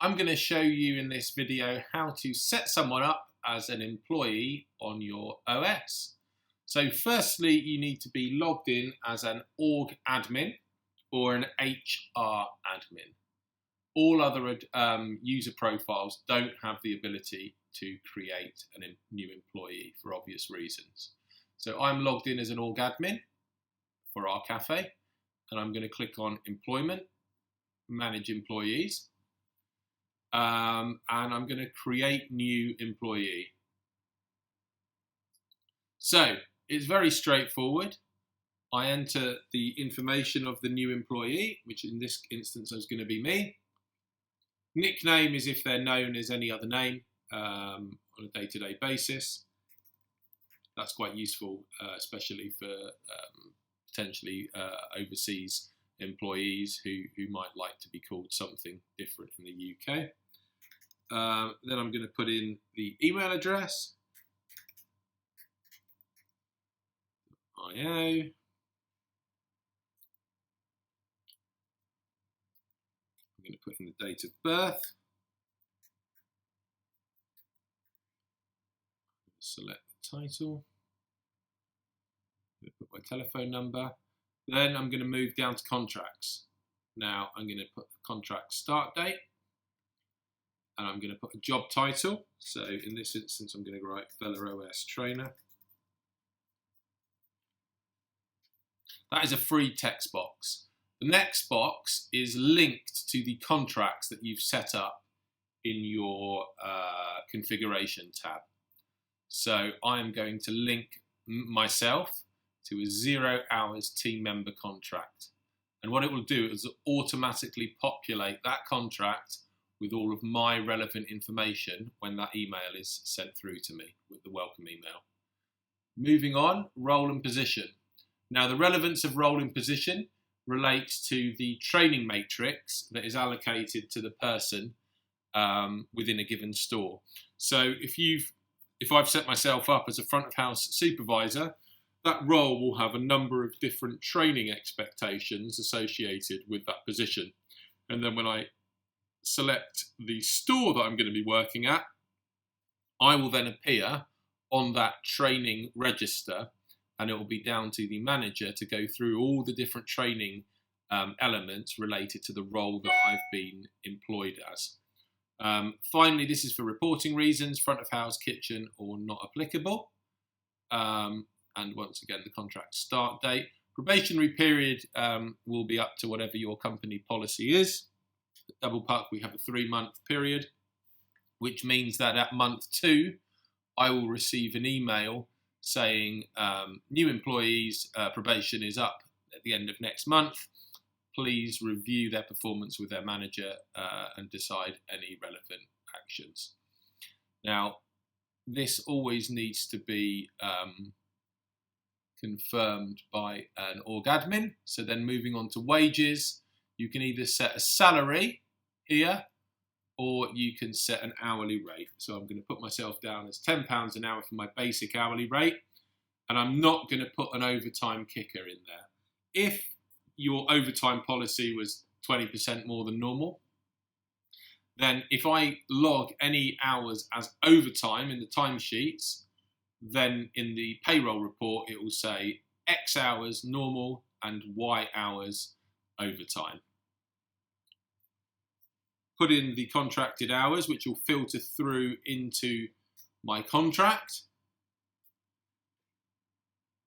I'm going to show you in this video how to set someone up as an employee on your OS. So firstly, you need to be logged in as an org admin or an HR admin. All other user profiles don't have the ability to create a new employee for obvious reasons. So I'm logged in as an org admin for our cafe, and I'm going to click on Employment, Manage Employees, and I'm going to create new employee. So it's very straightforward. I enter the information of the new employee, which in this instance is going to be me. Nickname is if they're known as any other name on a day-to-day basis. That's quite useful, especially for potentially overseas employees who might like to be called something different in the UK. Then I'm going to put in the email address, IO. I'm going to put in the date of birth. Select the title. I'm going to put my telephone number. Then I'm going to move down to contracts. Now I'm going to put the contract start date. And I'm going to put a job title. So in this instance, I'm going to write Fellow OS Trainer. That is a free text box. The next box is linked to the contracts that you've set up in your configuration tab. So I'm going to link myself to a 0 hours team member contract. And what it will do is automatically populate that contract with all of my relevant information when that email is sent through to me with the welcome email. Moving on, role and position. Now the relevance of role and position relates to the training matrix that is allocated to the person within a given store. So if I've set myself up as a front of house supervisor, that role will have a number of different training expectations associated with that position. And then when I select the store that I'm going to be working at, I will then appear on that training register, and it will be down to the manager to go through all the different training elements related to the role that I've been employed as. Finally, this is for reporting reasons, front of house, kitchen, or not applicable. And once again, the contract start date. Probationary period will be up to whatever your company policy is. At Double Puck, we have a 3-month period, which means that at month 2, I will receive an email saying new employees' probation is up at the end of next month. Please review their performance with their manager and decide any relevant actions. Now, this always needs to be confirmed by an org admin. So then moving on to wages, you can either set a salary here or you can set an hourly rate. So I'm going to put myself down as £10 an hour for my basic hourly rate, and I'm not going to put an overtime kicker in there. If your overtime policy was 20% more than normal, then if I log any hours as overtime in the timesheets, then in the payroll report it will say X hours normal and Y hours overtime. Put in the contracted hours, which will filter through into my contract,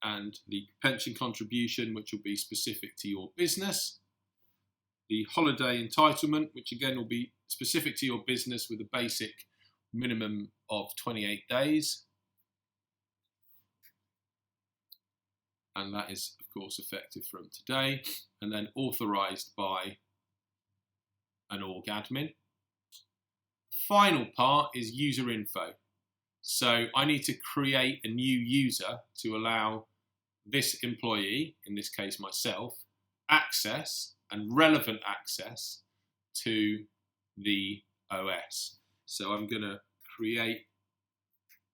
and the pension contribution, which will be specific to your business. The holiday entitlement, which again will be specific to your business with a basic minimum of 28 days. And that is, of course, effective from today, and then authorised by an org admin. Final part is user info. So I need to create a new user to allow this employee, in this case myself, access and relevant access to the OS. So I'm going to create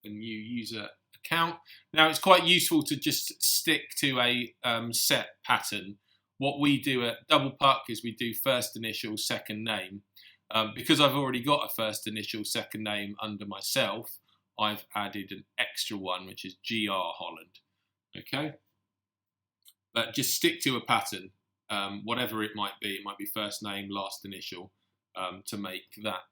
a new user account. Now it's quite useful to just stick to a set pattern. What we do at Double Puck is we do first initial, second name. Because I've already got a first initial, second name under myself, I've added an extra one, which is GR Holland. Okay, but just stick to a pattern, whatever it might be. It might be first name, last initial, to make that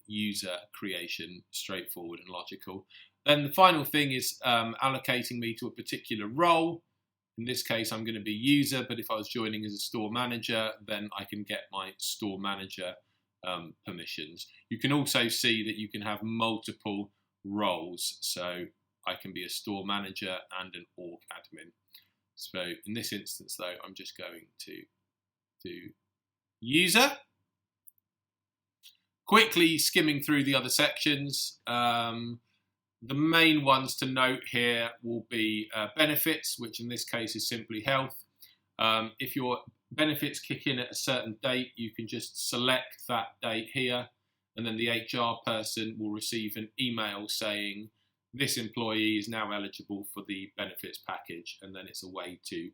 user creation straightforward and logical. Then the final thing is allocating me to a particular role. In this case, I'm going to be user, but if I was joining as a store manager, then I can get my store manager permissions. You can also see that you can have multiple roles. So I can be a store manager and an org admin. So in this instance, though, I'm just going to do user. Quickly skimming through the other sections. The main ones to note here will be benefits, which in this case is simply health. If your benefits kick in at a certain date, you can just select that date here, and then the HR person will receive an email saying this employee is now eligible for the benefits package, and then it's a way to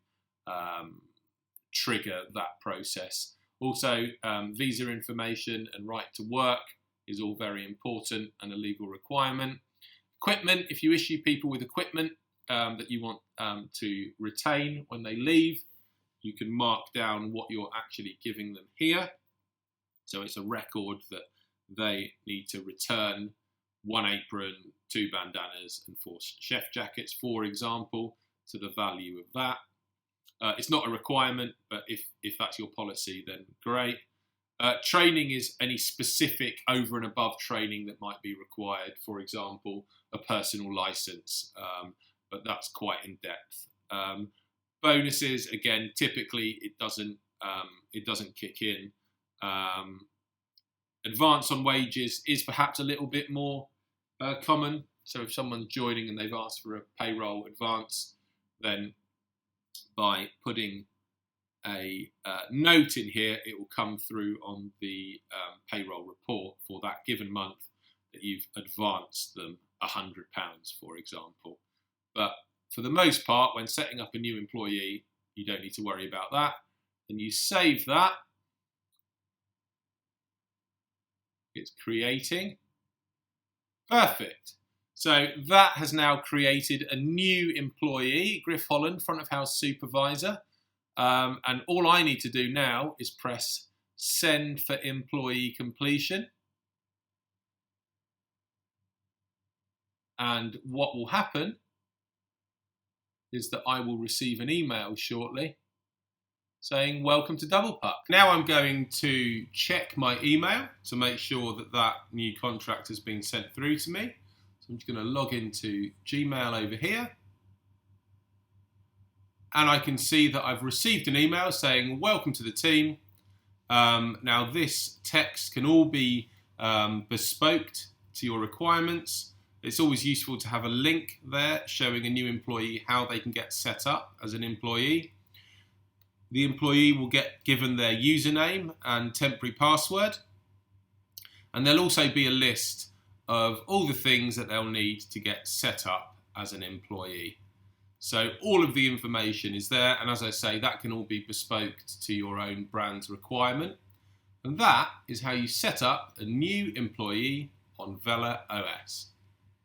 trigger that process. Also, visa information and right to work is all very important and a legal requirement. Equipment, if you issue people with equipment that you want to retain when they leave, you can mark down what you're actually giving them here. So it's a record that they need to return 1 apron, 2 bandanas and 4 chef jackets, for example, to the value of that. It's not a requirement, but if that's your policy, then great. Training is any specific over and above training that might be required, for example, a personal license, but that's quite in depth. Bonuses, again, typically it doesn't kick in. Advance on wages is perhaps a little bit more common. So if someone's joining and they've asked for a payroll advance, then by putting a note in here, it will come through on the payroll report for that given month that you've advanced them £100, for example. But for the most part, when setting up a new employee, you don't need to worry about that. And you save that. It's creating. Perfect. So that has now created a new employee, Griff Holland, front of house supervisor. And all I need to do now is press send for employee completion. And what will happen is that I will receive an email shortly saying welcome to Double Puck. Now I'm going to check my email to make sure that that new contract has been sent through to me. So I'm just going to log into Gmail over here. And I can see that I've received an email saying welcome to the team. Now this text can all be bespoked to your requirements. It's always useful to have a link there showing a new employee how they can get set up as an employee. The employee will get given their username and temporary password. And there'll also be a list of all the things that they'll need to get set up as an employee. So all of the information is there. And as I say, that can all be bespoked to your own brand's requirement. And that is how you set up a new employee on Vela OS.